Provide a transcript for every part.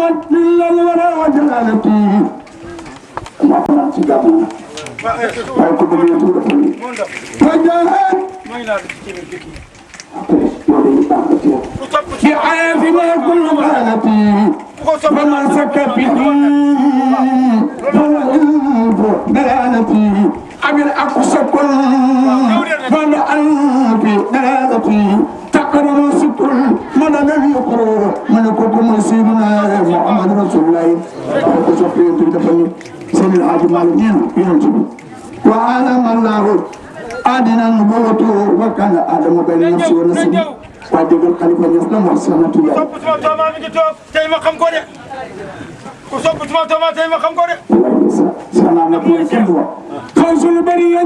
أكرمت من الورى وجلالتي ما فنانسي قبل ما يكون بيطول وجاهد في عافنا كل غالتي فما سكت به فهو الف دلالتي أمير أقصى كل فما ألف دلالتي تقرب سكر من لم يقر من كتب سيدنا محمد رسول الله وصفيه تدفني سيد الحاج مالكين ينتبه وعلم الله أدنى النبوة وكان آدم بين النفس والنسب وجد الخليفة الإسلام والسنة الله. صبت ما من جتوه تيما خم كوري. وصبت ما تيما خم كوري. سلام عليكم. خمس البرية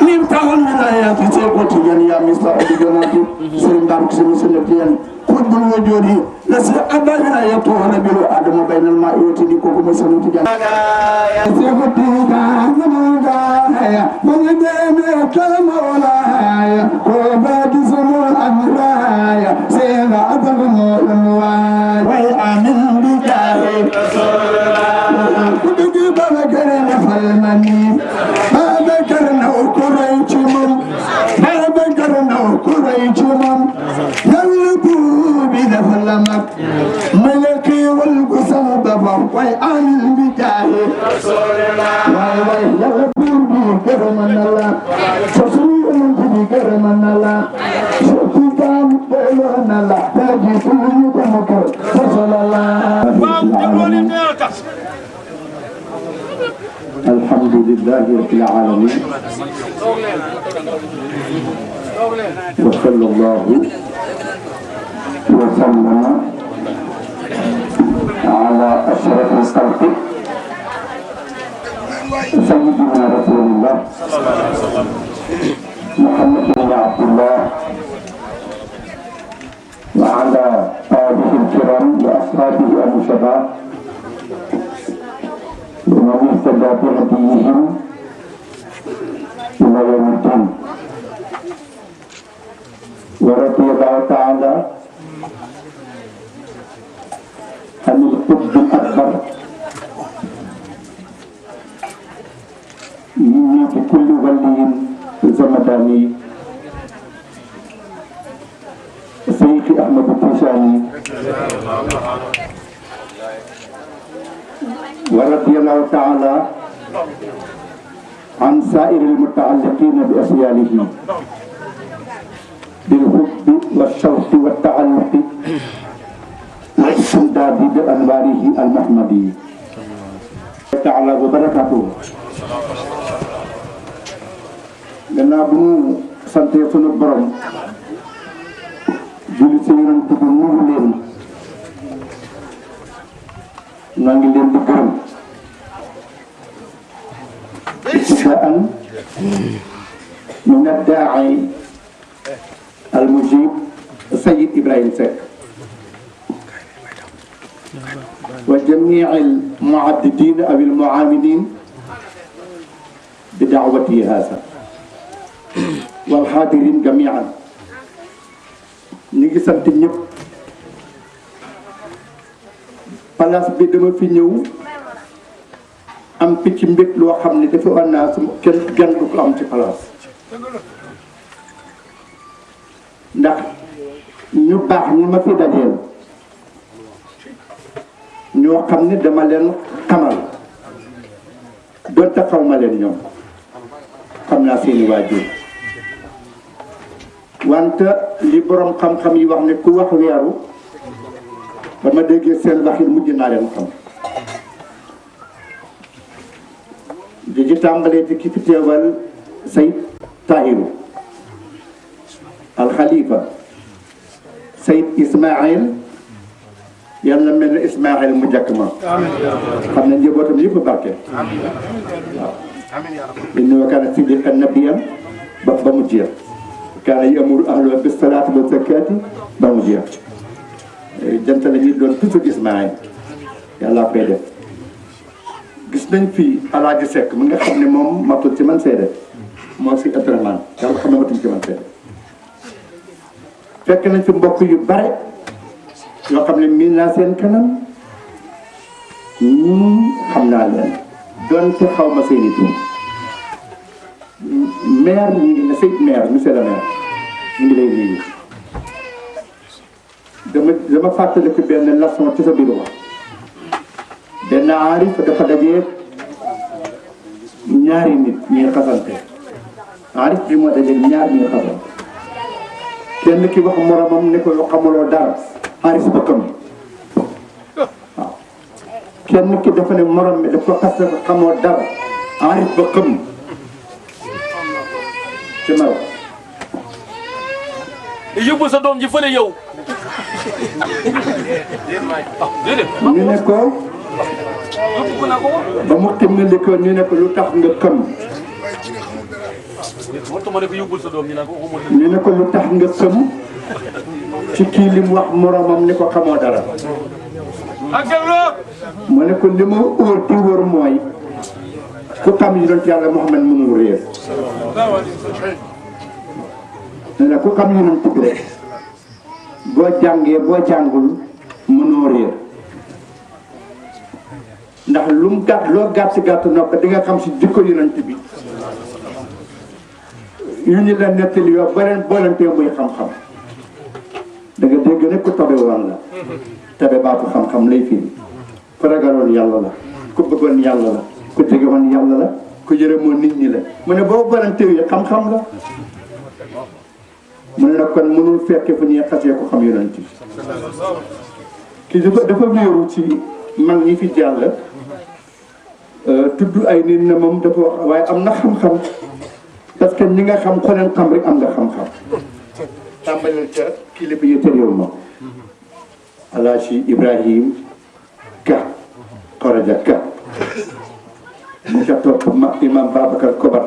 نمتهن من آيات سيقوتي يا مصر أبيجاناتي سلم دارك سلسلتي قد الوجود لسه أبانا يطول بلو آدم بين الماء وتدي كوكو سلسلتي سيقوتي كامنايا من دم كمولايا وبعد زمان أمرايا سيلا أدم المواي ويأمن بجاهي كنت بمكرن فالمني ملكي والقسم بابا ويعمل بجاهي ويلبون بكرم الله فسوء بكرم الله شكتان بلون الله تجدون بمكر فصل الله الحمد لله رب العالمين وصلى الله وسلم على أشرف الخلق سيدنا رسول الله محمد بن عبد الله وعلى آله الكرام وأصحابه المشرفين ومن اهتدى بهديهم إلى يوم الدين ورضي الله تعالى عن القطب الأكبر من كل ولي زمداني سيدي أحمد التجاني ورضي الله تعالى عن سائر المتعلقين بأسياله بالحب والشوق والتعلق والاستمداد بأنواره المحمدية تعالى وبركاته gannaaw bu ñu sante sunu borom julli ci yonent bi nuyu leen maa ngi leen di gërëm ibtidaan min ad-daa'i al-mujib Sayyid Ibrahim Seck wa jamii al-mu'addidin aw al-mu'amilin bi da'wati haza wal hadirin jami'an ñu ngi sant ñëpp place bi dama fi ñëw am picc mbég loo xam ne dafa war naa sama kenn du ko am ci place ndax ñu baax ñi ma fi dajeel ñoo xam ne dama leen xamal donte xaw ma leen ñoom xam naa seeni waajur wante li borom xam-xam yi wax ne ku wax weeru ba ma déggee seen waxin mujj naa leen xam di ci tàmbalee ci ki fi teewal Sayid Tahiru alxalifa Sayid Ismaïl yàlla mel na Ismaïl mu njëkk ma xam ne njabootam yëpp barke waaw innahu kaana siddiqan nabiyyan ba mu jeex kaana ya'muru ahlahu bis salaati wa zakaati ba mu jeex jant la ñuy doon toujours Ismaïl yàlla koy def gis nañ fi Alaaji Seck mi nga xam ne moom matul ci man seede moo si Abdourahmane yàlla xam ne matul ci man seede fekk nañ fi mbokk yu bare yoo xam ne miin naa seen kanam xam naa leen doonte xaw ma seeni tur maire ñu ngi ne sëñ maire monsieur le maire ñu ngi lay nuyu dama fàttaliku benn leçon ci sa biir wax benn aarif dafa dajee ñaari nit ñuy xasante aarif bi moo dajee ñaar ñuy xasante kenn ki wax moromam ne ko yoo xamuloo dara aarif ba xam waaw kenn ki dafa ne morom mi daf ko xas ko xamoo dara aarif ba xam ci maro yóbbu sa doom ji fële yow. ñu ne ko ba mu timmali ko ñu ne ko lu tax nga xam ñu ne ko lu tax nga xam ci kii li mu wax moromam ni ko xamoo dara mu ne ko li ma óor ti wóor mooy ku xam yi doon yàlla Muhammad mënul réer ne na ku xam yi doon tugg rek boo jàngee boo jàngul mënoo réer ndax lu mu gàtt loo gàtt gàtt nopp di nga xam si jikko yonent bi yu ñu la nettali yoo beneen boolantee muy xam-xam da nga dégg ne ku tabe woon la tabe baatu xam-xam lay firi ku ragaloon yàlla la ku bëggoon yàlla la ku jege woon yàlla la ku yërëmoon nit ñi la mu ne boobu boolantee yi xam-xam la mu ne nag kon mënul fekke fu ñuy xasee ko xam yonent bi kii dafa wéeru ci mag ñi fi jàll tudd ay nit ne moom dafa wax waaye am na xam-xam parce que ñi nga xam ko leen xam rek am nga xam-xam tàmbaleel ca kilifa yi tëréew ma Alaaji Ibrahim Ka Koraja Ka ña ca topp imam Babacar Kobar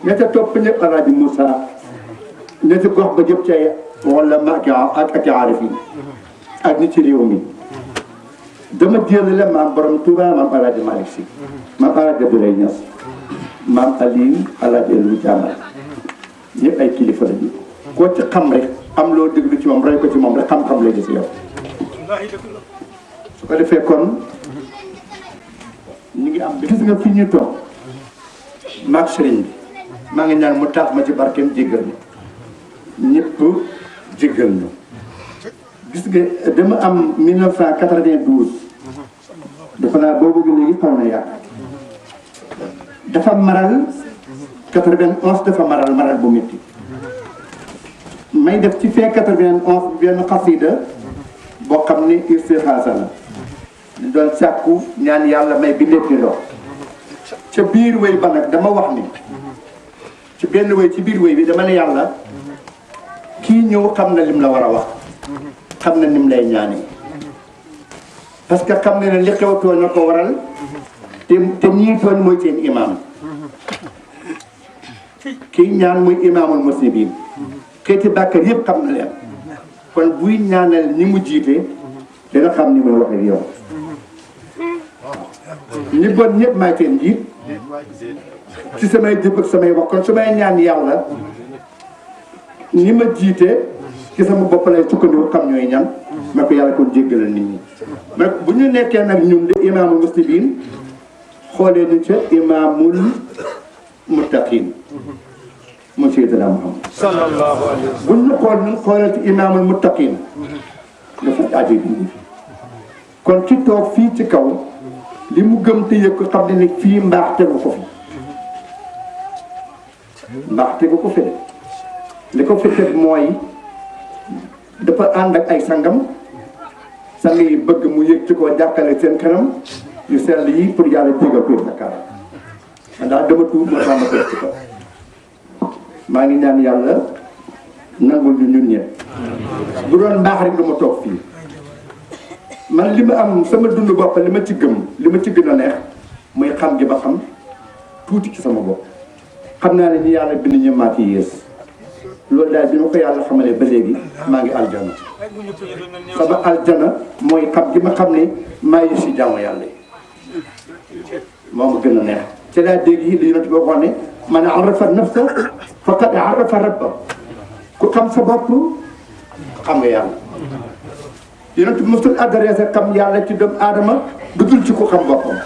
ña ca topp ñëpp Alaaji Moussa ña ca gox ba jëpp cay wala ma ak aarif yi ak nit ci réew mi dama jëlale maam borom Touba maam Alaaji Malick Sy maam Alaaji Abdoulaye Niass maam Aliou Alaaji Elou Diamay ñëpp ay kilifa lañu koo ci xam rek am loo déglu ci moom roy ko ci moom rek xam-xam lay gis yow su ko defee kon ñu ngi am gis nga fi ñu toog maag sëriñ bi maa ngi ñaan mu tax ma ci barkeem jéggal ñu ñëpp jéggal ñu gis nga dama am 1992 dafa naa boobu léegi xaw na yàgg dafa maral 91 dafa maral bu métti may def ci fee 91 benn xasida boo xam ne istixaasa la di doon sàkku ñaan yàlla may bi lépp ndox ca biir wéy ba nag dama wax ni ci benn wéy ci biir wéy bi dama ne yàlla kii ñëw xam na lim la war a wax xam na nim lay ñaanee parce que xam na ne li xew tooñ na ko waral te ñii tooñ mooy seen imaam kii ñaan muy imaamul muslimin xeeti bàkkar yëpp xam na leen kon buy ñaanal ñi mu jiite dina xam ni muy wax ak yow ñi bon ñëpp maay seen njiit ci samay jëf ak samay wax kon su may ñaan yàlla ñi ma jiite ci sama bopp lay sukkandiku xam ñooy ñan ma ko yàlla kon jéggalal nit ñi mais bu ñu nekkee nag ñun de imaamul muslimin xoolee ni ca imaamul muttaqin mu Seydina Muhammad sallallahu alayhi wa sallam bu ñu xool ñun xoolee ci imaamul muttaqin dafa aajo bi kon ci toog fii ci kaw li mu gëm te yëg ko xam ne ni fii mbaax tegu ko fi mbaax tegu ko fi de li ko fi teg mooy dafa ànd ak ay sangam sang yi bëgg mu yëg ci koo jàkkale seen kanam yu sell yi pour yàlla jégal koy Dakar ndax dama tuub moo tax ma toog ci kaw maa ngi ñaan yàlla nangul ñu ñun ñëpp bu doon mbaax rek dama toog fii man li ma am sama dund bopp li ma ci gëm li ma ci gën a neex muy xam gi ba xam tuuti ci sama bopp xam naa ne ñi yàlla bind ñu maa ci yées loolu daal bi ma ko yàlla xamalee ba léegi maa ngi aljana sama aljana mooy xam gi ma xam ne maa yi si jaamu yàlla yi moo ma gën a neex ci laa dégg yi li yonent bi waxoon ne man arafa nafsa faqad arafa rabba ku xam sa bopp xam nga yàlla yonent bi mosul adressé xam yàlla ci doomu aadama du dul ci ku xam boppam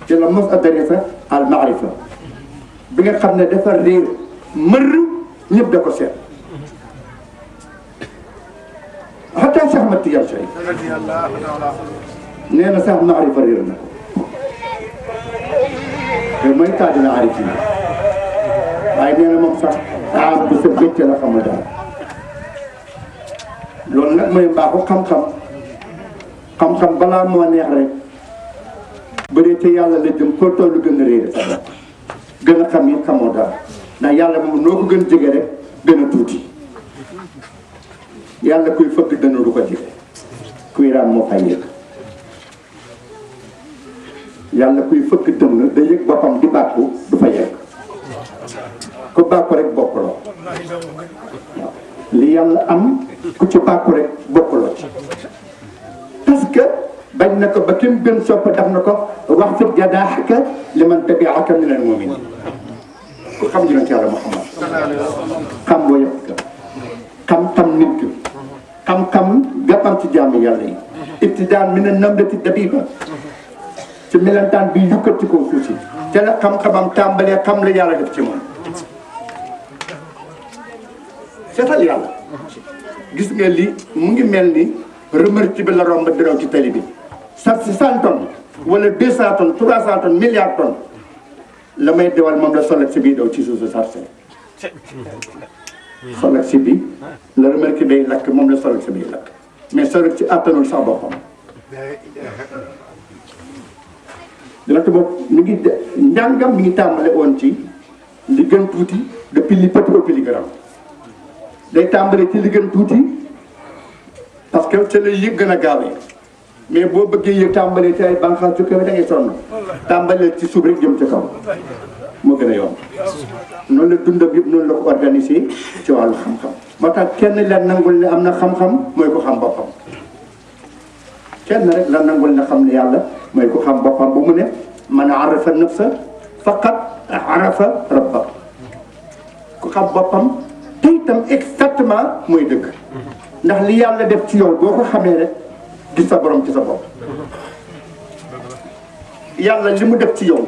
ci la mos adressé al maarifa bi nga xam ne dafa réer mër ñëpp da ko seet xataa Cheikh Ahmad Tidiane Chérif nee na sax maarifa réer na te mooy taadina arif yi waaye nee na moom sax bu sa bëcc la xamul daal loolu nag mooy mbaaxu xam-xam balaa moo neex rek ba dee ca yàlla la jëm koo tollu gën a réer sa bopp gën a xam it xamoo daal ndax yàlla moom noo ko gën jege rek gën a tuuti yàlla kuy fëgg dana du ko jege kuy raam moo fay yëg yàlla kuy fëgg dënn da yëg boppam di bàkku du fa yegg ku bàkku rek bokkuloo waaw li yàlla am ku ci bàkku rek bokkuloo parce que bañ na ko ba kim gën sopp def na ko wax fi jadaaxaka li man tabiaka min al muminin ku xam yonent yàlla Muhammad xam boo yëpp xam nit ki xam gàppam ci jaamu yàlla yi ibtidaan min an namlati dabiba ci melentaan bi yukkati ko suuf si te la xam-xamam tàmbalee xam la yàlla def ci moom seetal yàlla gis nga li mu ngi mel ni remerci bi la romb diraw ci tali bi sax si 100 tonnes wala 200 tonnes 300 tonnes milliards tonnes la may dewal moom la solet si bii daw ci suuf si sarse solet si bi la remerci bay lakk moom la solet si biy lakk mais solet si attanul sax boppam dina ko bopp mi ngi njàngam mi ngi tàmbale woon ci li gën tuuti depuis li petit au li grand day tàmbale ci li gën tuuti parce que ca lay yëg gën a gaawee mais boo bëggee yëg tàmbalee ci ay bànqaas su kaw da ngay sonn tàmbalee ci suuf rek jëm ci kaw moo gën a yomb noonu la dundam yëpp noonu la ko organisé ci wàllu xam-xam moo tax kenn la nangul ne am na xam-xam mooy ko xam boppam kenn rek la nangul ne xam ne yàlla mooy ko xam boppam bu mu ne man arafa nafsa faqat arafa rabba ku xam boppam te itam exactement mooy dëgg ndax li yàlla def ci yow boo ko xamee rek gis sa borom ci sa bopp yàlla li mu def ci yow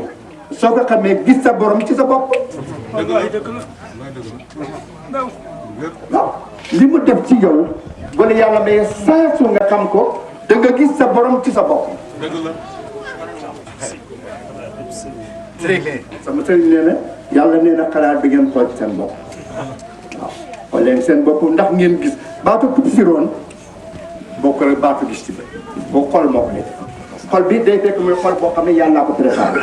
soo ko xamee gis sa borom ci sa bopp waaw li mu def ci yow wala yàlla may saa su nga xam ko da nga gis sa borom ci sa bopp sama sëriñ nee na yàlla nee na xalaat bi ngeen xool ci seen bopp waaw xool leen seen bopp ndax ngeen gis baatu tubsiroon boo ko rek baatu gis ci ba boo xool moo ko def xol bi day fekk muy xol boo xam ne yàllaa ko préparé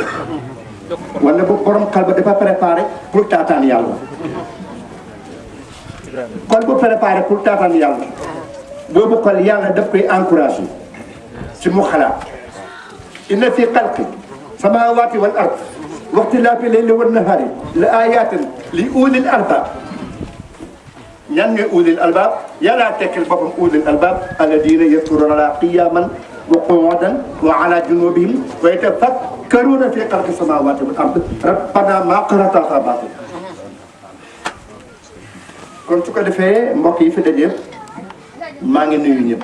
wala bu borom xel ba dafa préparé pour taataan yàlla xol bu préparé pour taataan yàlla boobu xol yàlla daf koy encouragé ci mu xalaat inna fi xalqi samaawaati wal ard wa ixtilaafi layli wan nahaari la ayatin li ulil albab ñan ñooy ulil albab yàllaa tekkil boppam ulil albab alladina yadkuruna Allaha qiyaman wa qu'udan wa ala junubihim wa yatafakkaruna fi xalqi samawati wal ard rabbana ma xalaqta hadha baatila kon su ko defee mbokk yi fi daje maa ngi nuyu ñëpp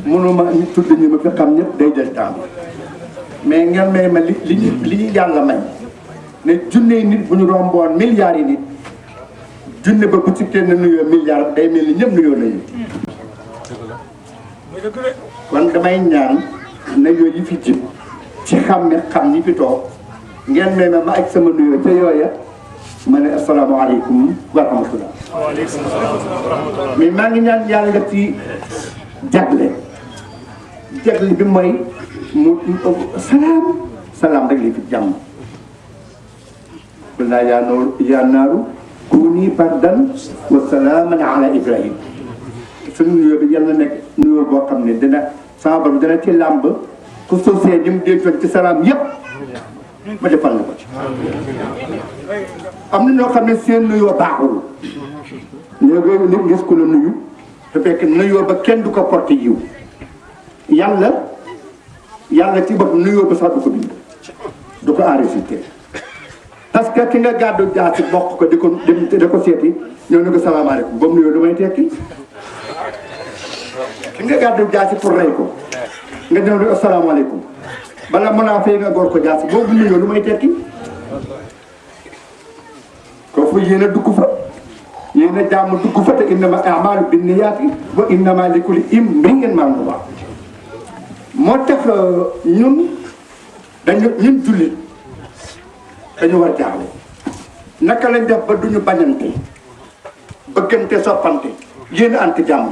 mënuma ñu tudd ñu ma fi xam ñëpp day jël temps mais ngeen may ma li ñu yàlla may ne junne nit bu ñu romboon milliards yi nit junne ba bu ci kenn nuyoo milliard day mel ni ñëpp nuyoo nañu kon damay ñaan na yooyu yi fi jib ci xam ñi fi toog ngeen may ma ak sama nuyoo ca yooya ma ne asalaamaaleykum wa rahmatullah mais maa ngi ñaan yàlla nga ci jagle bi mooy mu salaam rek li fi jàmm qul naa yaa naaru kuuni bardan wa salaaman ala Ibrahim suñu nuyoo bi yàlla na nekk nuyoo boo xam ne dina sama borom dina ci làmb ku sosee ni mu dencoon ci salaam yëpp ma defal na ko ci. am na ñoo xam ne seen nuyoo baaxul léegi nit gis ku la nuyu te fekk nuyoo ba kenn du ko porté yiw yàlla ci bopp nuyoo ba sax du ko bind du ko enregistré parce que ki nga gàddu jaasi bokk ko di ko seeti ñëw ne ko salaamaaleykum boobu nuyoo damay tekki ki nga gàddu jaasi pour rey ko nga ñëw ne asalaamaaleykum bala mën naa fay nga góor ko jaasi boobu nuyoo lu may tekki kooku yéen a dugg fa yéen a jàmm dugg fa te innama a'maalu binniyaati wa innama likulli imri'in maa nawaa moo tax ñun jullit dañu war jaaxle naka lañ def ba duñu bañante bëggante soppante yéen a ante jàmm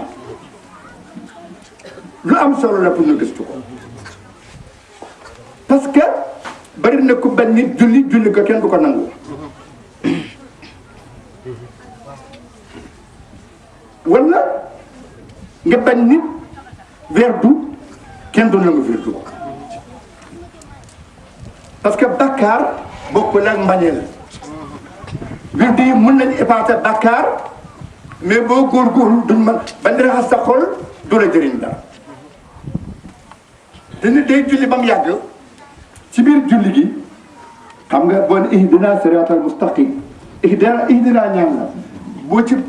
lu am solo la pour ñu gëstu ko parce que bari na ku bañ nit julli ko kenn du ko nangu wala nga bañ nit verdu kenn du nangu verdu parce que bàkkaar bokkul ak mbañeel verdu yi mën nañu effacer bàkkaar mais boo góorgóorlu duñ mën bañ raxas sa xol du la jëriñ dara dañu day julli ba mu yàgg ci biir julli gi xam nga boo ne ihdina siratal mustaqim ihdina ñaan la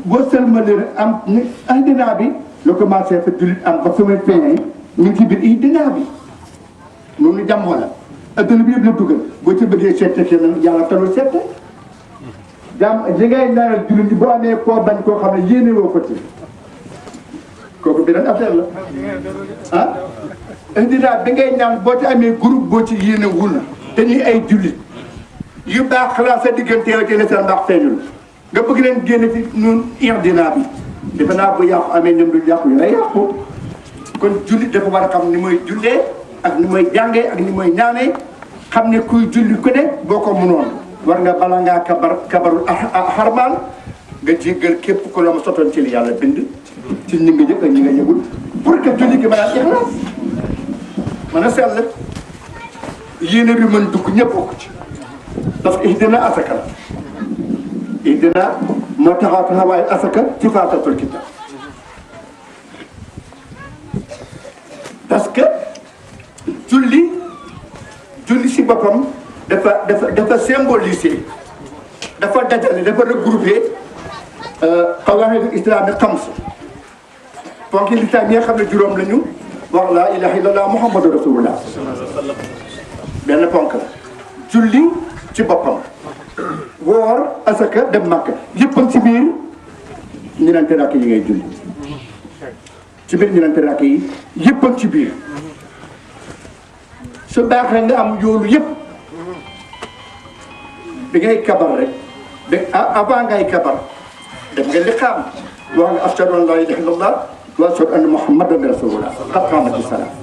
boo sëlmalee am ni ihdina bi la commencé fa jullit am ba sama feeñ ñu ngi ci biir ihdina bi noonu jàmmoo la adduna bi yëpp la dugal boo ci bëggee seete kenn yàlla talul seete jàmm li ngay ñaanal jullit boo amee koo bañ koo xam ne yéene woo ko ci kooku beneen affaire la ah ihdina bi ngay ñaan boo ci amee groupe boo ci yéene wul te ñuy ay jullit yu baax xalaat sa diggante yow ci seen mbaax feeñul nga bëgg leen génne ci ñun ihdina bi defe naa bu yàqu amee ñoom du yàqu yu lay yàqu kon jullit dafa war a xam ni mooy jullee ak ni mooy jàngee ak ni mooy ñaanee xam ne kuy julli ku ne boo ko mënoon war nga bala ngaa kabarul xarmaan nga jéggal képp ku la ma sotoon ci li yàlla bind ci ñi nga yëg ak ñi nga yëgul pour que julli gi mën a ixlaas mën a sell yéene bi mën dugg ñëpp bokk ci parce que ihdina asaka la ihdina moo taxawaayu asaka ci faatatul kitab parce que julli si boppam dafa symboliser dafa dajale dafa regrouper qawaidul islami xams ponki lislaam yi nga xam ne juróom lañu wax laa ilaha illallah muhammadu rasulullah benn ponk la julli ci boppam woor asaka dem màkk yëppam ci biir ñenente rakk yi ngay julli ci biir ñenente rakk yi yëppam ci biir su baaxee nga am yoolu yëpp da ngay kabar rek da avant ngay kabar def nga liqaam wax nga ashhadu an laa ilaaha illallah wa ashhadu anna muhammadan rasulullah qad qaamati salaat